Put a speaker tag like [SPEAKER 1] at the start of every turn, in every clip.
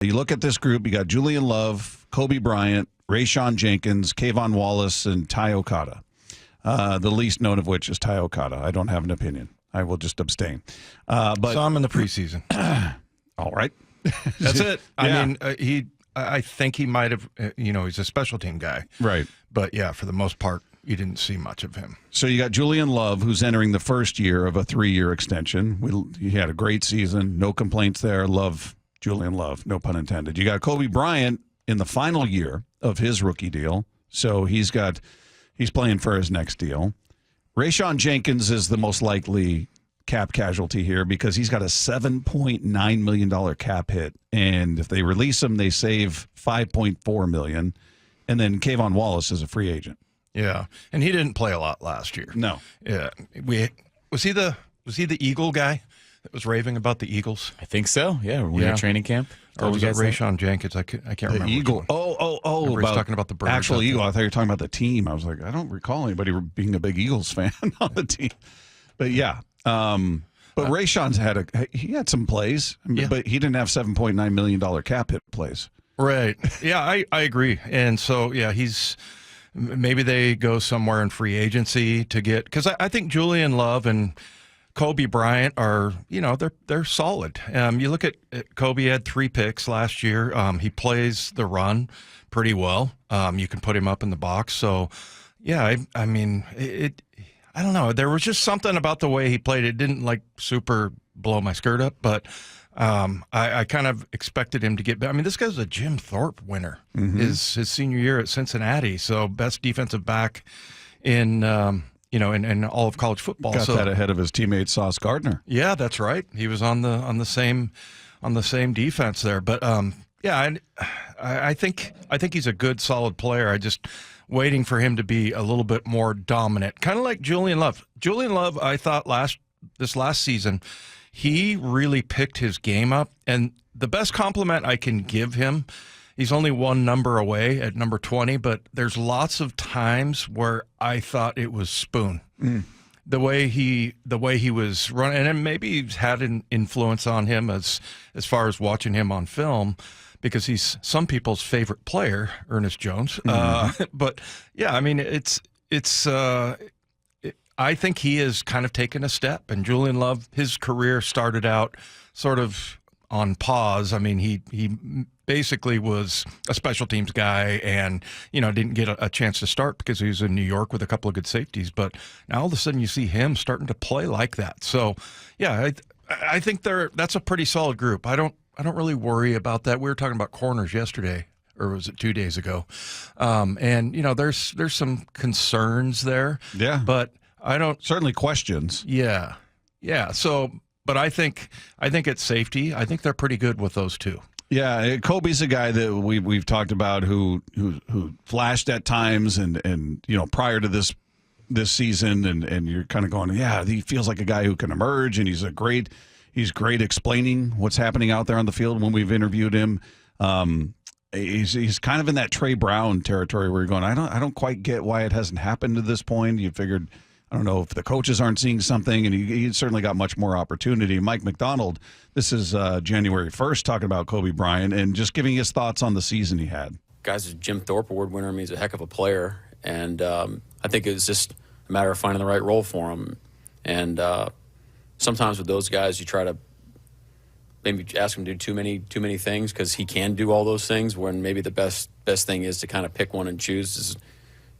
[SPEAKER 1] You look at this group, you got Julian Love, Coby Bryant, Rayshon Jenkins, Kayvon Wallace, and Ty Okada. The least known of which is Ty Okada. I don't have an opinion. I will just abstain. But
[SPEAKER 2] saw him in the preseason.
[SPEAKER 1] All right.
[SPEAKER 2] That's it.
[SPEAKER 1] Yeah.
[SPEAKER 2] I mean, I think he might have, he's a special team guy.
[SPEAKER 1] Right.
[SPEAKER 2] But, yeah, for the most part, you didn't see much of him.
[SPEAKER 1] So you got Julian Love, who's entering the first year of a 3-year extension. He had a great season. No complaints there. Love Julian Love. No pun intended. You got Coby Bryant in the final year of his rookie deal. So he's playing for his next deal. Rayshon Jenkins is the most likely cap casualty here because he's got a $7.9 million cap hit. And if they release him, they save $5.4 million. And then Kayvon Wallace is a free agent.
[SPEAKER 2] Yeah, and he didn't play a lot last year.
[SPEAKER 1] No.
[SPEAKER 2] Yeah, was he the Eagle guy that was raving about the Eagles?
[SPEAKER 3] I think so. Yeah, we were at training camp.
[SPEAKER 2] Or was it Rayshon Jenkins? I can't remember.
[SPEAKER 1] The Eagle.
[SPEAKER 2] Everybody's talking about the birds.
[SPEAKER 1] Actual Eagle. I thought you were talking about the team. I was like, I don't recall anybody being a big Eagles fan on the team. But yeah. But Rayshon's had some plays, but he didn't have $7.9 million cap hit plays.
[SPEAKER 2] Right. Yeah, I agree. And so, yeah, maybe they go somewhere in free agency to get, because I think Julian Love and Coby Bryant are, they're solid. You look at Coby had 3 picks last year. He plays the run pretty well. You can put him up in the box. So, yeah, I mean, I don't know. There was just something about the way he played. It didn't super blow my skirt up, but I kind of expected him to get better. I mean, this guy's a Jim Thorpe winner his senior year at Cincinnati. So best defensive back in all of college football.
[SPEAKER 1] Got that ahead of his teammate Sauce Gardner.
[SPEAKER 2] Yeah, that's right. He was on the same defense there. But I think he's a good, solid player. I just waiting for him to be a little bit more dominant, kind of like Julian Love. Julian Love, I thought this last season, he really picked his game up, and the best compliment I can give him, he's only one number away at number 20, but there's lots of times where I thought it was Spoon. The way he was running, and maybe he's had an influence on him as far as watching him on film, because he's some people's favorite player, Ernest Jones. But yeah, I mean, I think he has kind of taken a step. And Julian Love, his career started out sort of on pause. I mean, he basically was a special teams guy and, didn't get a chance to start because he was in New York with a couple of good safeties. But now all of a sudden you see him starting to play like that. So, yeah, I think that's a pretty solid group. I don't really worry about that. We were talking about corners yesterday, or was it 2 days ago? And, there's some concerns there.
[SPEAKER 1] Yeah.
[SPEAKER 2] But I don't
[SPEAKER 1] certainly questions.
[SPEAKER 2] Yeah. So, but I think it's safety. I think they're pretty good with those two.
[SPEAKER 1] Yeah, Coby's a guy that we've talked about who flashed at times and prior to this season and you're kind of going, yeah, he feels like a guy who can emerge and he's great explaining what's happening out there on the field. When we've interviewed him, he's kind of in that Trey Brown territory where you're going, I don't quite get why it hasn't happened to this point. You figured, I don't know if the coaches aren't seeing something, and he certainly got much more opportunity. Mike McDonald, this is January 1st, talking about Coby Bryant and just giving his thoughts on the season he had.
[SPEAKER 4] Guy's a Jim Thorpe Award winner. I mean, he's a heck of a player, and I think it's just a matter of finding the right role for him. And sometimes with those guys, you try to maybe ask him to do too many things because he can do all those things, when maybe the best thing is to kind of pick one and choose.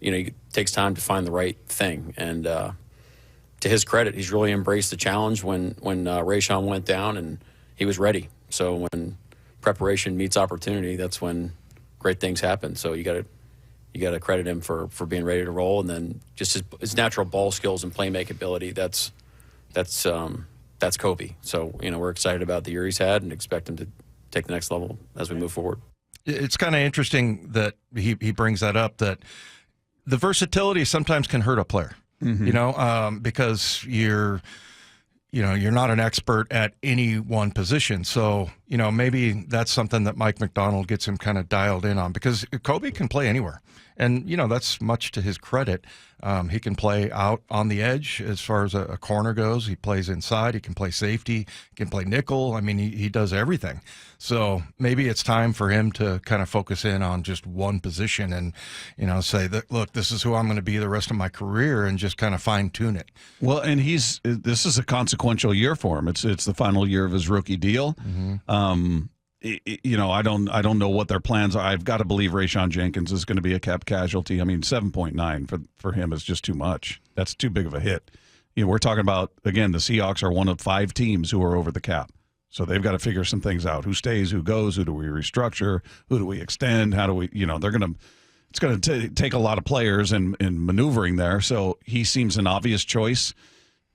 [SPEAKER 4] It takes time to find the right thing. And to his credit, he's really embraced the challenge when Rayshon went down, and he was ready. So when preparation meets opportunity, that's when great things happen. So you got to credit him for being ready to roll, and then just his natural ball skills and playmaking ability. That's Coby. So we're excited about the year he's had and expect him to take the next level as we move forward.
[SPEAKER 2] It's kind of interesting that he brings that up, that the versatility sometimes can hurt a player, because you're not an expert at any one position. So, maybe that's something that Mike McDonald gets him kind of dialed in on, because Coby can play anywhere. And, that's much to his credit. He can play out on the edge as far as a corner goes. He plays inside. He can play safety. He can play nickel. I mean, he does everything. So maybe it's time for him to kind of focus in on just one position and, say that, look, this is who I'm going to be the rest of my career, and just kind of fine tune it.
[SPEAKER 1] Well, and this is a consequential year for him. It's the final year of his rookie deal. Mm-hmm. I don't know what their plans are. I've got to believe Rayshon Jenkins is going to be a cap casualty. I mean, 7.9 for him is just too much. That's too big of a hit. We're talking about, again, the Seahawks are one of 5 teams who are over the cap. So they've got to figure some things out. Who stays, who goes, who do we restructure, who do we extend, how do we, it's going to take a lot of players and maneuvering there. So he seems an obvious choice.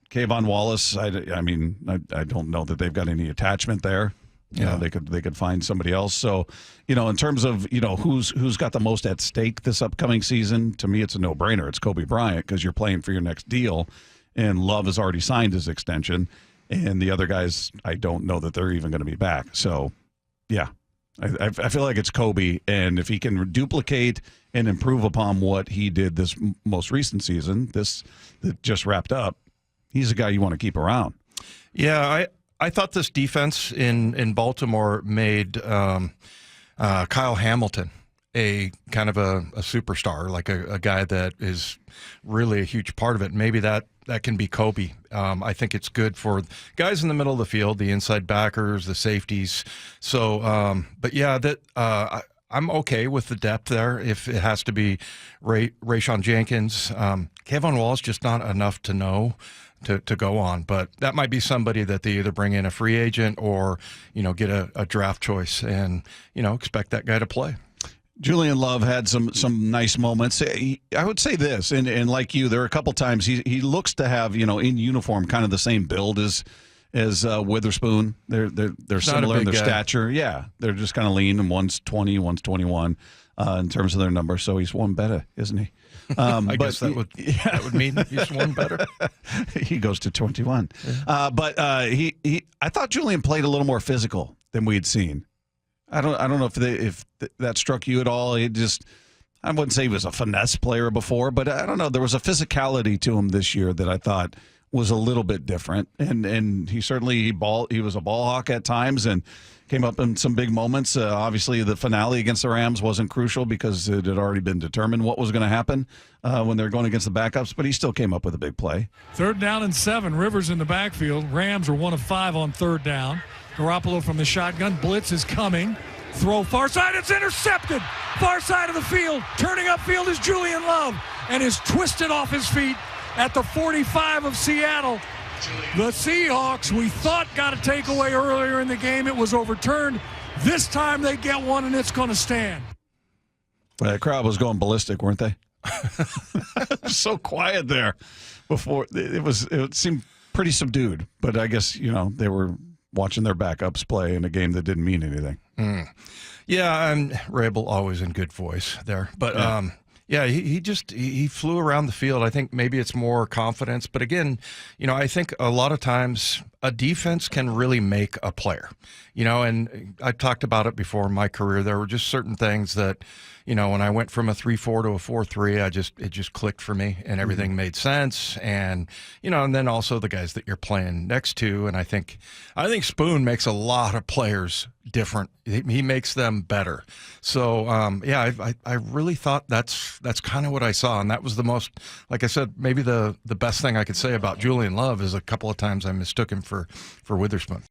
[SPEAKER 1] Kayvon Wallace, I don't know that they've got any attachment there. They could find somebody else. So, in terms of, who's got the most at stake this upcoming season, to me, it's a no-brainer. It's Coby Bryant, because you're playing for your next deal, and Love has already signed his extension, and the other guys, I don't know that they're even going to be back. So, yeah, I feel like it's Coby, and if he can duplicate and improve upon what he did this most recent season, that just wrapped up, he's a guy you want to keep around.
[SPEAKER 2] Yeah, I thought this defense in Baltimore made Kyle Hamilton a kind of a superstar, like a guy that is really a huge part of it. Maybe that can be Coby. I think it's good for guys in the middle of the field, the inside backers, the safeties. So, but yeah, I'm okay with the depth there. If it has to be Rayshon Jenkins, Kayvon Wallace, just not enough to know to go on. But that might be somebody that they either bring in a free agent or, get a draft choice and, expect that guy to play.
[SPEAKER 1] Julian Love had some nice moments. I would say this, and like you, there are a couple times he looks to have, in uniform, kind of the same build as Witherspoon. They're similar in their stature. Yeah, they're just kind of lean, and one's 20, one's 21 in terms of their number. So he's one better, isn't he?
[SPEAKER 2] I guess that would mean he's one better.
[SPEAKER 1] He goes to 21. Yeah. I thought Julian played a little more physical than we had seen. I don't know if that struck you at all. I wouldn't say he was a finesse player before, but I don't know. There was a physicality to him this year that I thought was a little bit different. And he certainly he was a ball hawk at times and came up in some big moments. Obviously, the finale against the Rams wasn't crucial because it had already been determined what was going to happen when they're going against the backups, but he still came up with a big play.
[SPEAKER 5] 3rd down and 7. Rivers in the backfield. Rams are 1 of 5 on 3rd down. Garoppolo from the shotgun. Blitz is coming. Throw far side. It's intercepted. Far side of the field. Turning upfield is Julian Love and is twisted off his feet at the 45 of Seattle. The Seahawks, we thought, got a takeaway earlier in the game. It was overturned. This time they get one, and it's going to stand.
[SPEAKER 1] Well, the crowd was going ballistic, weren't they? So quiet there before. It seemed pretty subdued, but I guess, they were watching their backups play in a game that didn't mean anything.
[SPEAKER 2] Yeah, and Rabel always in good voice there. But, yeah. He flew around the field. I think maybe it's more confidence. But again, I think a lot of times a defense can really make a player. And I've talked about it before in my career. There were just certain things that, when I went from a 3-4 to a 4-3, it just clicked for me and everything made sense. And, and then also the guys that you're playing next to. And I think Spoon makes a lot of players different. He makes them better. So, I really thought that's kind of what I saw. And that was the most, like I said, maybe the best thing I could say about Julian Love is a couple of times I mistook him for Witherspoon.